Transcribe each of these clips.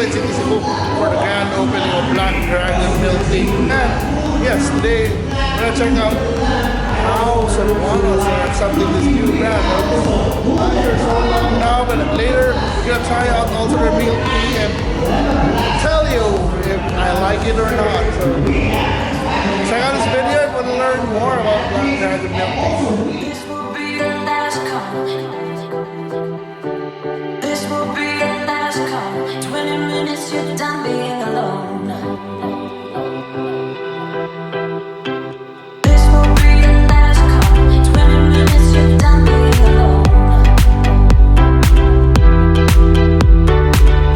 Seaside City Cebu for the grand opening of Black Dragon Milk Tea. And yes, today we're gonna check out how Cebuanos are accepting this new brand. Not here so long now, but later we're gonna try out also their milk tea and tell you if I like it or not. So check out this video if you want to learn more about Black Dragon Milk Tea. This will be the last call. This will be the last call. 20 minutes, you're done being alone. This will be the last call. 20 minutes, you're done being alone.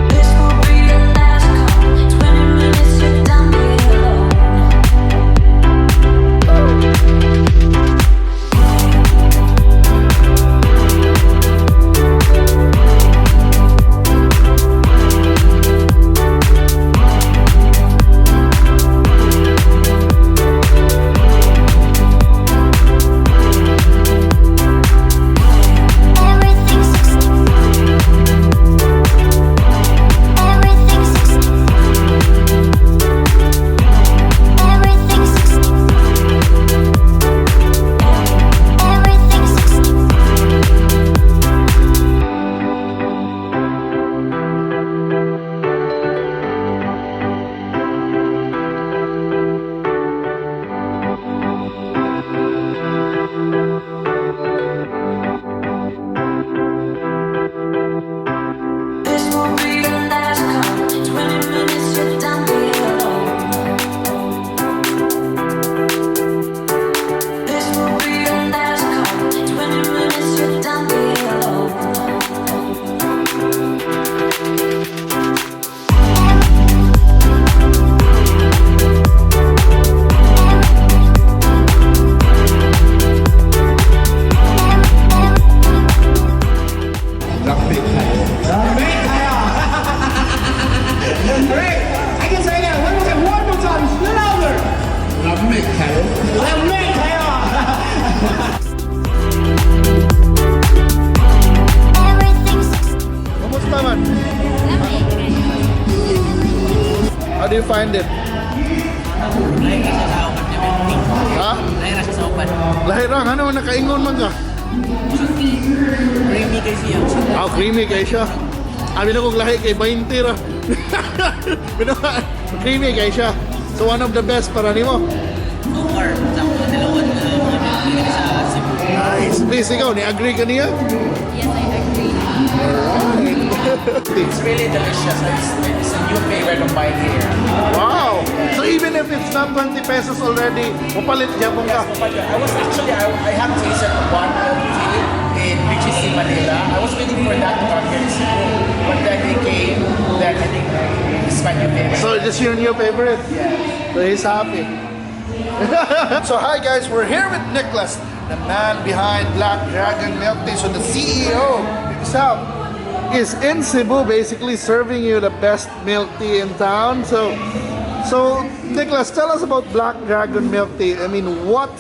This will be the last call. 20 minutes, you're done being alone. How do you find it? Ha? Lahira siya sa upan. Lahirang, ano nakaingon man ka? Creamy kay siya. Ah, creamy kay siya. Abi na kong lahi kay 20 ra. Creamy kay siya. So one of the best para nimo. So far, sa mga dalawan na sa Cebu. Nice. Please, ikaw, ni-agree ka niya? Yes, I agree. It's really delicious. It's a new favorite of mine here. Wow! So even if it's not 20 pesos already, mapalit Japon ka? I have tasted one milk tea in BGC Manila. I was waiting for that to come here in Cebu. But then they came, then I think it's my new favorite. So this your new favorite? Yeah. So he's happy. So hi guys, we're here with Nicholas, the man behind Black Dragon Milk Tea. So the CEO himself is in Cebu, basically serving you the best milk tea in town. So Nicholas, tell us about Black Dragon Milk Tea. I mean, what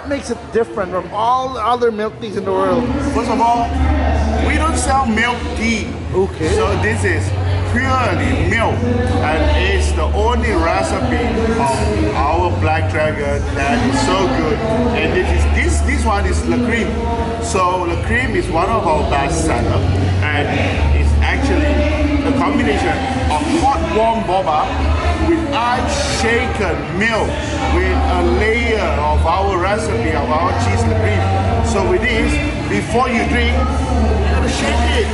makes it different from all the other milk teas in the world? First of all, we don't sell milk tea. Okay. So this is purely milk, and it's the only recipe of our Black Dragon that is so good. And this one is La Cream. So La Cream is one of our best seller, and it's actually a combination of hot warm boba with ice shaken milk with a layer of our recipe of our cheese La Cream. So with this, before you drink, you gotta shake it.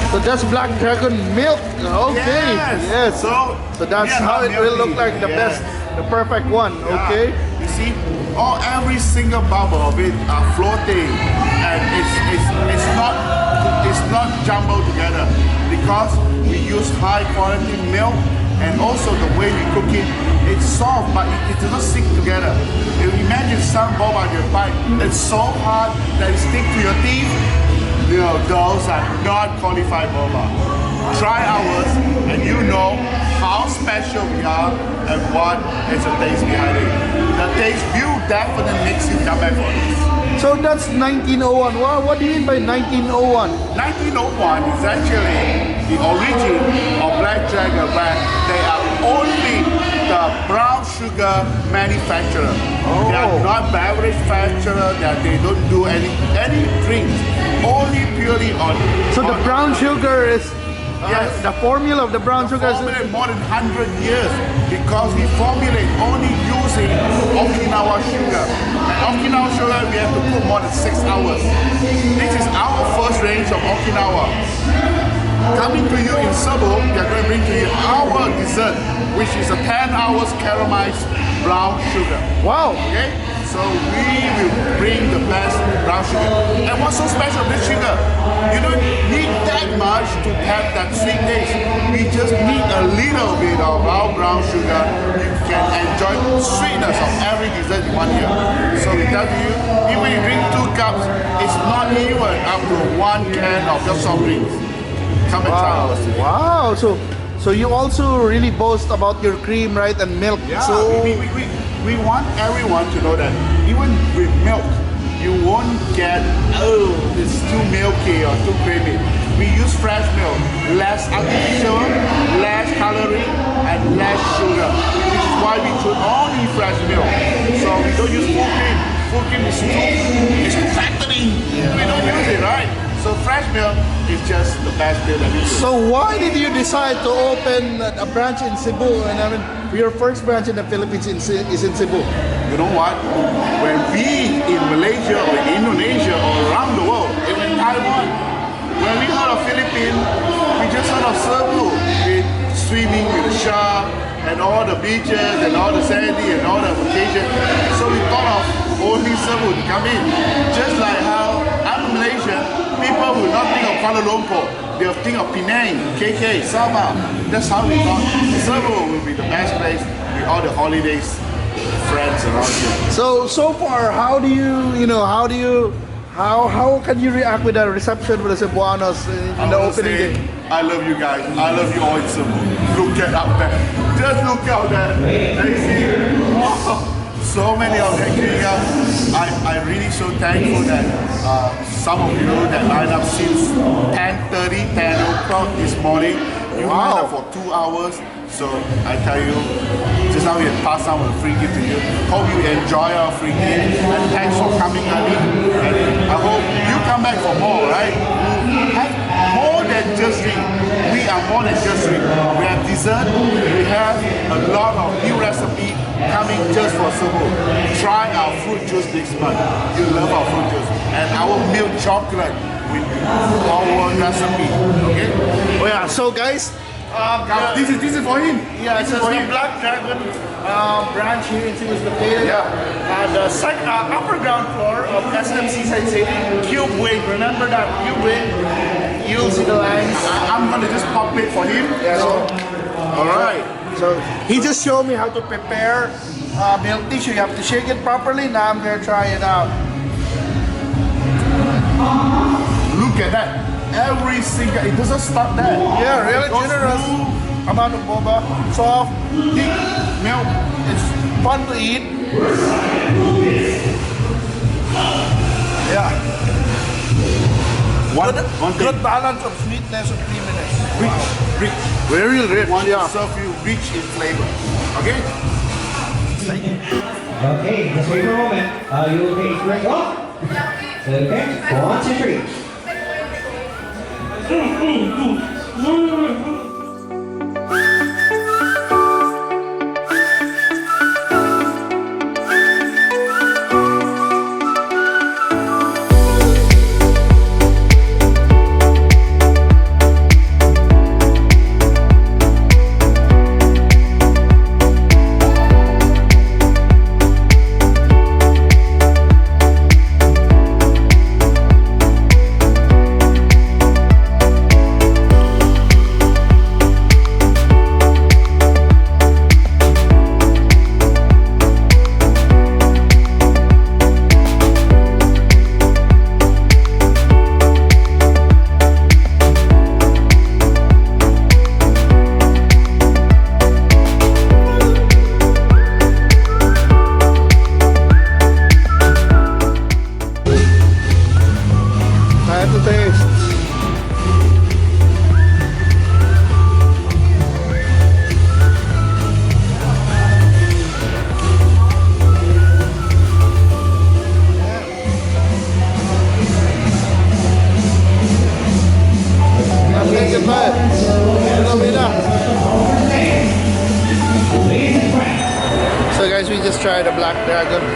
So that's Black Dragon milk. Okay. Yes. So that's how it will look like, the best, the perfect one. Okay. You see, every single bubble of it are floating, and it's not jumbled together because we use high quality milk, and also the way we cook it, it's soft but it does not stick together. You imagine some boba you buy, it's so hard that it stick to your teeth. You know, those are not qualified boba. Try ours and you know how special we are and what is the taste behind it. The taste will definitely makes you come back for this. So that's 1901. What do you mean by 1901? 1901 is actually the origin of Black Black Dragon brand, they are only the brown sugar manufacturer. They are not beverage manufacturer. They don't do any drinks. Only purely on. So the brown sugar is Yes. the formula of the brown sugar is formulate more than 100 years because we formulate only using Okinawa sugar. And Okinawa sugar we have to cook more than 6 hours. This is our first range of Okinawa. Coming to you in Cebu, we are going to bring to you our dessert, which is a 10 hours caramelized brown sugar. wow. Okay? So we will bring the best brown sugar. And what's so special with sugar? You don't need that much to have that sweet taste. We just need a little bit of our brown sugar. You can enjoy the sweetness of every dessert you want here. So we tell you, even you drink 2 cups, it's not even up to 1 can of your soft drinks. Come and try Wow. ours today. Wow. So you also really boast about your cream, right, and milk. Yeah, So we want everyone to know that even with milk, you won't get, oh, it's too milky or too creamy. We use fresh milk, less artificial, less calorie, and less sugar. This is why we choose only fresh milk. So we don't use full cream. Full cream is too fattening. We don't use it, right? So fresh milk is just the best milk that we use. So why did you decide to open a branch in Cebu? And I mean, your first branch in the Philippines is in Cebu. You know what? When we in Malaysia or Indonesia or around the world, even Taiwan, when we heard of Philippines, we just heard of Cebu with swimming with the shark and all the beaches and all the sandy and all the vacation. So we thought of only Cebu to come in. Just like how I'm Malaysian, people will not think of Kuala Lumpur. They'll think of Penang, KK, Sabah. That's how we thought Cebu will be the best place with all the holidays, friends around here. So far, how can you react with the reception with the Cebuanos in the I wanna opening say, day? I love you guys. I love you all in Cebu. Look at up there. Just look out there. They see. Wow. So many of them queuing up. I'm really so thankful that some of you that lined up since 10:30, 10 o'clock this morning. You lined up for 2 hours. So I tell you, just now we have passed out a free gift to you. Hope you enjoy our free gift. And thanks for coming early. And I hope you come back for more, right? Have more than just drink. We are more than just drink. We have dessert. We have a lot of new recipe coming just for Cebu. Try our fruit juice this month. You love our fruit juice. And our milk chocolate with our recipe. Okay? Oh yeah. So guys, This is for him. yeah, This it is says for the him. Black Dragon branch here in Cebu is located. Yeah. The upper ground floor of SM Seaside City. Cube Wing. Remember that Cube Wing. You'll see the lines. I'm gonna just pop it for him. Yeah, so All right. So he just showed me how to prepare milk tea. So you have to shake it properly. Now I'm gonna try it out. Look at that. Every single, it doesn't stop there. Yeah, really It goes generous through amount of boba, soft, thick milk. It's fun to eat. Yeah, one thing. good balance of sweetness and creaminess. Rich. Very rich. Want Yeah. to serve you rich in flavor. Okay? Okay, just wait for a moment. You will take break off. Okay, 1, 2, 3. the Black Dragon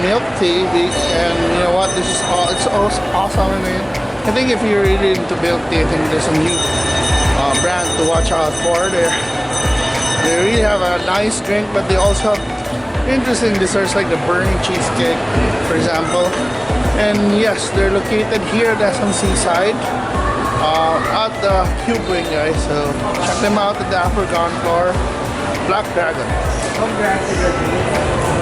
milk tea. And you know what? This is it's awesome. I mean, I think if you're really into milk tea, I think there's a new brand to watch out for. They really have a nice drink, but they also have interesting desserts like the burning cheesecake, for example. And yes, they're located here at SM Seaside at the Cube Wing, guys. So check them out at the upper ground floor, Black Dragon. Congratulations.